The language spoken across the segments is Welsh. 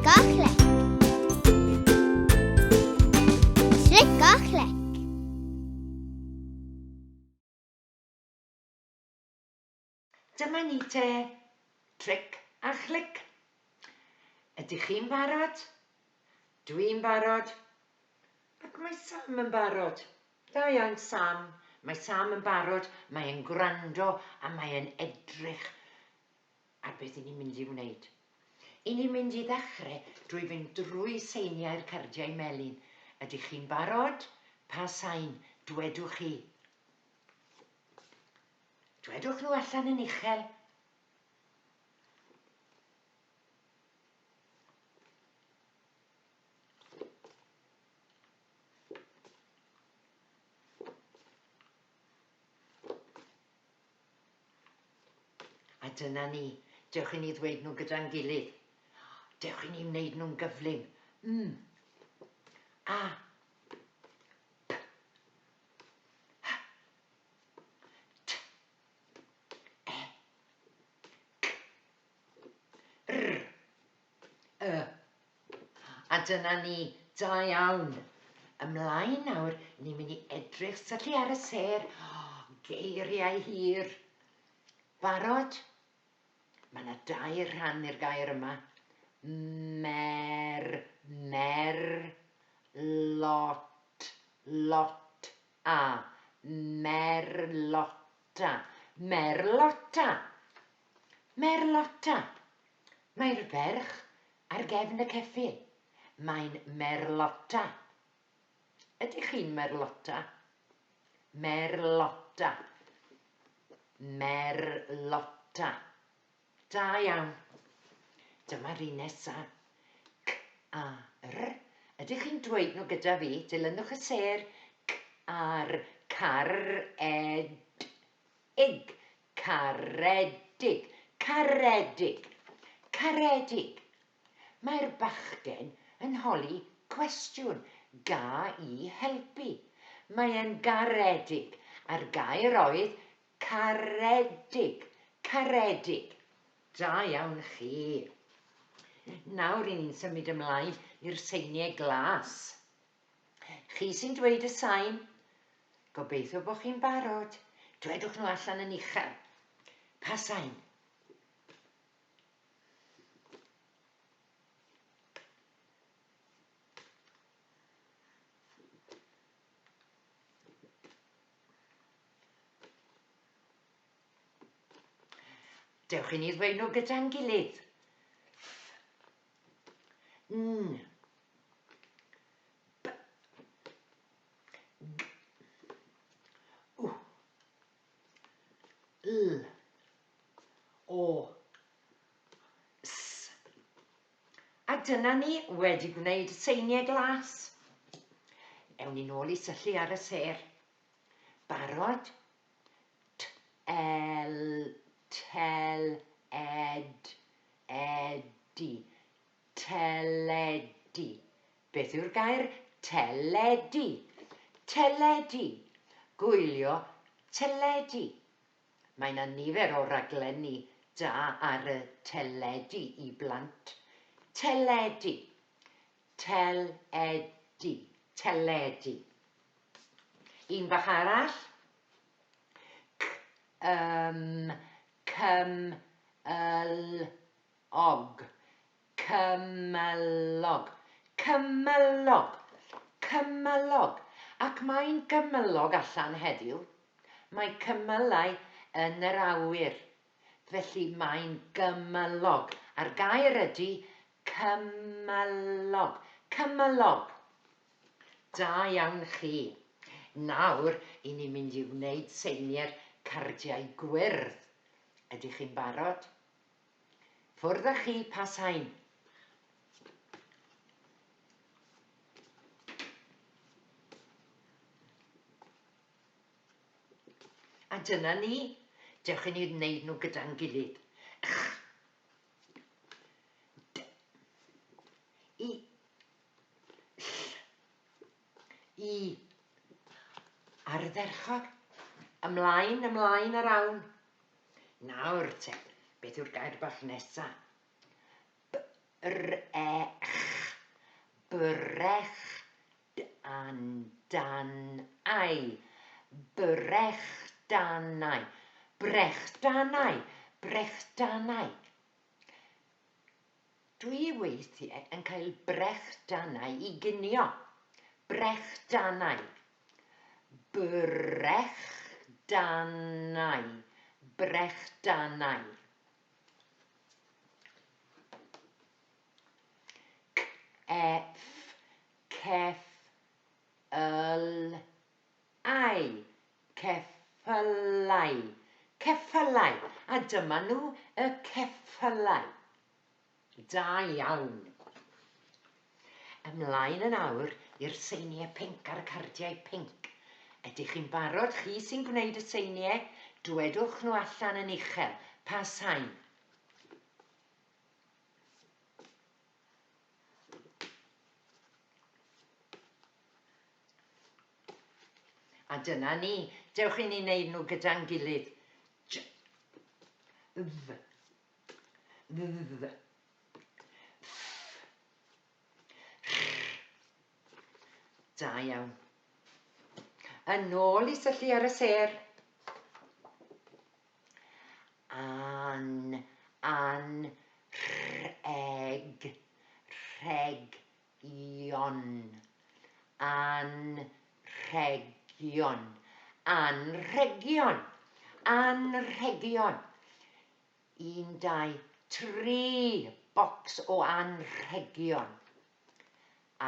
Tric a Chlic. Tric a Chlic. Dyma ni te, Tric a Chlic. Ydych chi'n barod? Dwi'n barod. Ac mae Sam yn barod. Da iawn Sam. Mae Sam yn barod, mae e'n gwrando a mae e'n edrych ar beth i ni'n mynd i wneud. I ni'n mynd i ddechrau drwy fynd drwy seiniau'r cardiau melyn. Ydych chi'n barod? Pa sain dwedwch chi? Dwedwch nhw allan yn uchel. A dyna ni. Dewch i ni ddweud nhw gyda'n gilydd. Dewch i ni wneud nhw'n gyflym. A. P. H. T. E. C. R. Y. A dyna ni. Da iawn. Ymlaen nawr, ni'n mynd i edrych syllu ar y ser. Geiriau hir. Barod? Mae yna 2 rhan i'r gair yma. Mae'r, lot, a. Merlota. Merlota. Merlota. Mae'r ferch ar gefn y ceffyl. Mae'n merlota. Ydych chi'n merlota? Merlota. Merlota. Da iawn. Dyma'r un nesaf. C, a, r. Ydych chi'n dweud nhw gyda fi? Dilynwch y ser. C, ar, caredig. Caredig. Caredig. Caredig. Mae'r bachgen yn holi cwestiwn. Ga i helpu. Mae e'n garedig. A'r gair oedd caredig. Caredig. Da iawn chi. Nawr i ni'n symud ymlaen i'r seiniau glas. Chi sy'n dweud y sain, gobeithio bod chi'n barod. Dwedwch nhw allan yn uchel. Pa sain? Dewch i ni ddweud nhw gyda'n gilydd. N. B. G. W. L. O. S. A dyna ni wedi gwneud seiniau glas. Ewn ni nôl i syllu ar y ser. Barod? T. El. Tel, ed, edi, teledi. Beth yw'r gair? Teledi. Teledi. Gwylio, teledi. Mae yna nifer o raglenni da ar y teledi i blant. Teledi. Teledi. Teledi. Un bach arall. Cymylog. Cymylog. Cymylog. Cymylog. Ac mae'n gymylog allan heddiw. Mae cymylau yn yr awyr. Felly mae'n gymylog. A'r gair ydy cymylog. Cymylog. Da iawn chi. Nawr, i ni'n mynd i wneud seiniau'r cardiau gwyrdd. Ydych chi'n barod? Ffwrdd â chi pa sain. A dyna ni. Dewch i ni wneud nhw gyda'n gilydd. D. I. Ll. I. Ardderchog. Ymlaen, ymlaen ar awn. Nawr te, beth yw'r gair bach nesa? B, rydych, brech, danau, brechdanau, brechdanau, brechdanau. Dwi weithiau yn cael brechdanau i ginio. Brechdanau. Brechdanau. Brechdanau. Ceffylau. Ceffylau. Ceffylau. A dyma nhw y ceffylau. Da iawn. Ymlaen yn awr i'r seiniau pinc a'r cardiau pinc. Ydych chi'n barod, chi sy'n gwneud y seiniau, dwedwch nhw allan yn uchel. Pa sain? A dyna ni. Dewch i ni wneud nhw gyda'n gilydd. Da iawn. Yn ôl i syllu ar y sêr. Rheg, rhegion. Anrhegion. Anrhegion. Anrhegion. 1, 2, 3 bocs o anrhegion.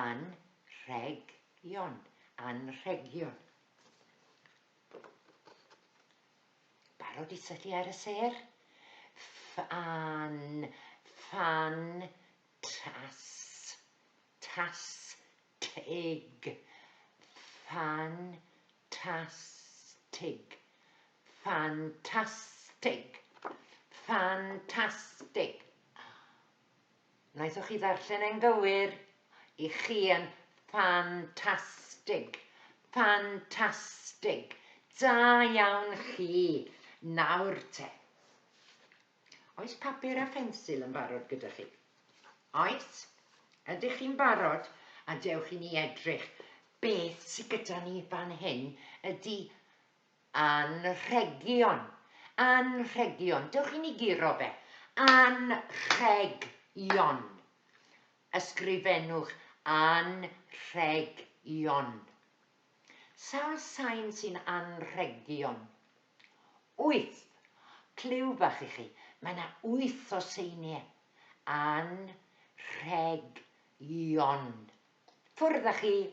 Anrhegion. Anrhegion. Barod i syllu ar y sêr? Fantastig. Fantastig. Fantastig. Fantastig. Wnaethoch chi ddarllen yn gywir. I chi yn ffantastig. Ffantastig. Da iawn chi. Nawr te. Oes papur a phensil yn barod gyda chi? Oes? Ydych chi'n barod? A dewch i ni edrych. Beth sydd gyda ni fan hyn ydy anrhegion. Anrhegion. Dewch i ni giro fe. Anrhegion. Ysgrifennwch anrhegion. Sawl sain sy'n anrhegion? 8. Cliw bach i chi. Mae yna 8 o seiniau. Anrhegion. Ffwrdd â chi.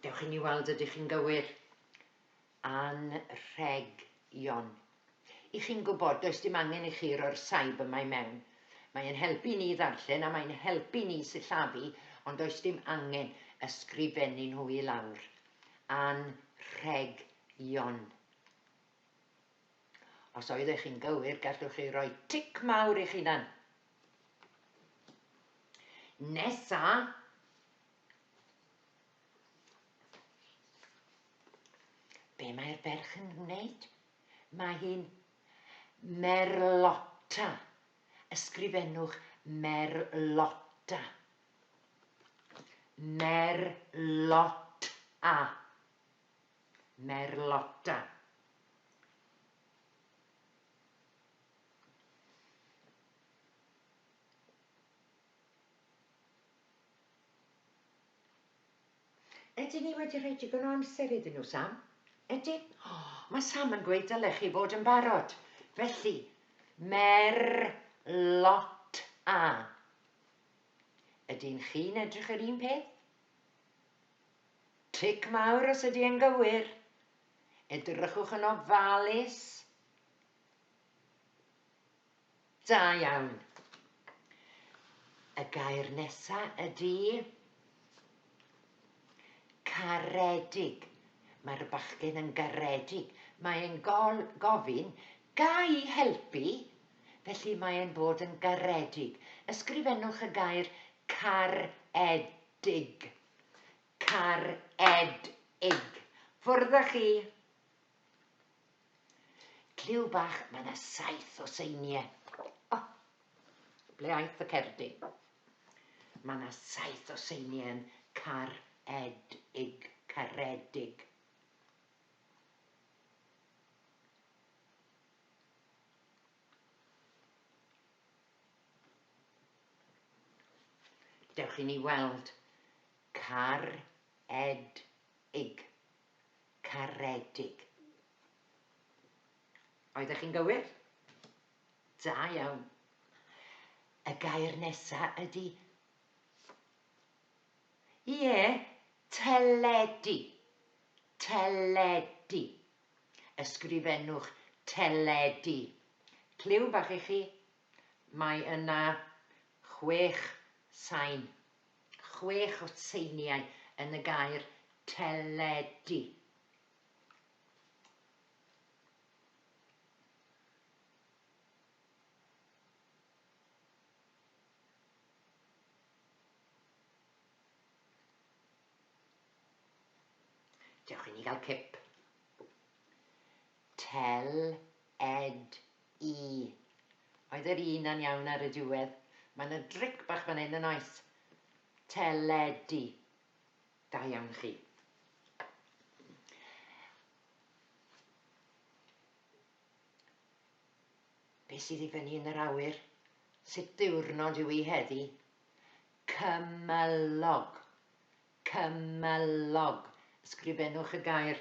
Dewch i ni weld ydych chi'n gywir. Anrhegion. I chi'n gwybod, does dim angen i chi roi'r saib yma i mewn. Mae'n helpu ni ddarllen a mae'n helpu ni sillafu, ond does dim angen ysgrifennu nhw i lawr. Anrhegion. Os oeddech chi'n gywir, gallwch chi roi tic mawr i'ch hunan. Nesa. Be mae'r ferch yn gwneud? Mae hi'n merlota. Ysgrifennwch merlota. Merlota. Merlota. Ydyn ni wedi rhoi digon o amser iddyn nhw, Sam? Ydyn? Mae Sam yn gweud dylech chi fod yn barod. Felly, merlota. Ydyn chi'n edrych yr un peth? Tic mawr os ydy yn gywir. Edrychwch yn ofalus. Da iawn. Y gair nesaf ydy caredig. Mae'r bachgen yn garedig. Mae'n gofyn, ga i helpu? Felly mae'n bod yn garedig. Ysgrifennwch y gair caredig. caredig. Ffwrdd â chi. Cliw bach, mae yna 7 o seiniau. O, ble aeth y cerdyn? Mae yna 7 o seiniau yn caredig, caredig. Dewch i ni weld caredig, caredig. Oeddech chi'n gywir? Da iawn. Y gair nesaf ydy teledu. Teledu. Ysgrifennwch teledu. Cliw bach i chi. Mae yna 6 sain. 6 o seiniau yn y gair teledu. Dewch i ni gael cip. Tel-ed-i. Oedd yr un yn iawn ar y diwedd. Mae yna dric bach fan hyn yn oes. Teledu. Da iawn chi. Be sydd i fyny yn yr awyr? Sut diwrnod yw i heddi? Cymylog. Cymylog. Ysgrifennwch y gair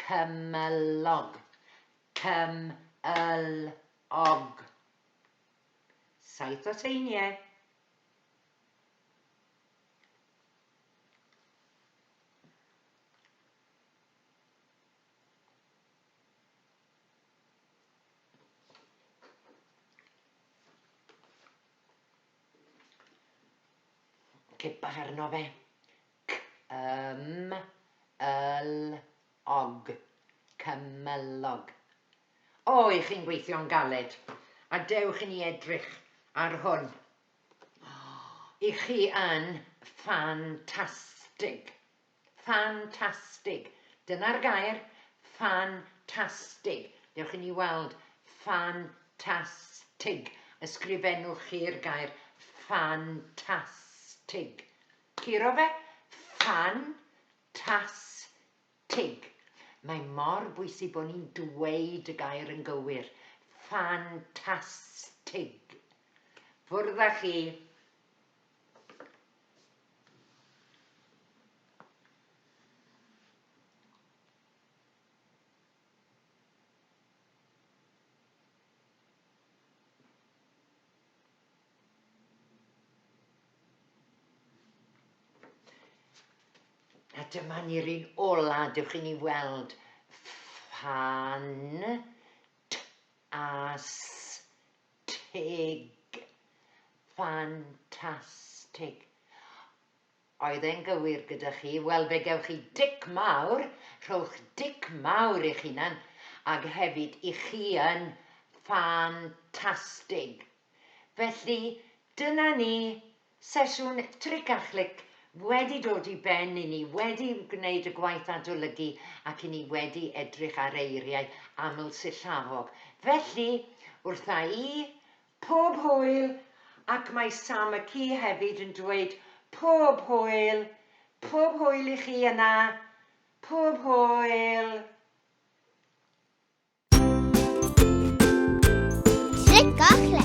cymylog. Cymylog. 7 o seiniau. Cip bach arno fe. Cymylog. Cymylog. O, i chi'n gweithio'n galed. A dewch i ni edrych ar hwn. I chi yn ffantastig. Ffantastig. Dyna'r gair. Ffantastig. Dewch i ni weld ffantastig. Ysgrifennwch chi'r gair ffantastig. Curo fe? Ffantastig. Mae mor bwysig bod ni'n dweud y gair yn gywir. Ffantastig. Ffwrdd â chi. A dyma ni'r un ola, dewch i ni weld. Ffantastig. Ffantastig. Oedd e'n gywir gyda chi? Wel, fe gewch chi dic mawr. Rhowch dic mawr i'ch hunan. Ac hefyd i chi yn ffantastig. Felly, dyna ni sesiwn Tric a Chlic wedi dod i ben i ni, wedi gwneud y gwaith adolygu ac i ni wedi edrych ar eiriau Amlsillafog. Felly, wrtha i, pob hwyl, ac mae Sam y ci hefyd yn dweud pob hwyl i chi yna, pob hwyl. Tric a Chlic.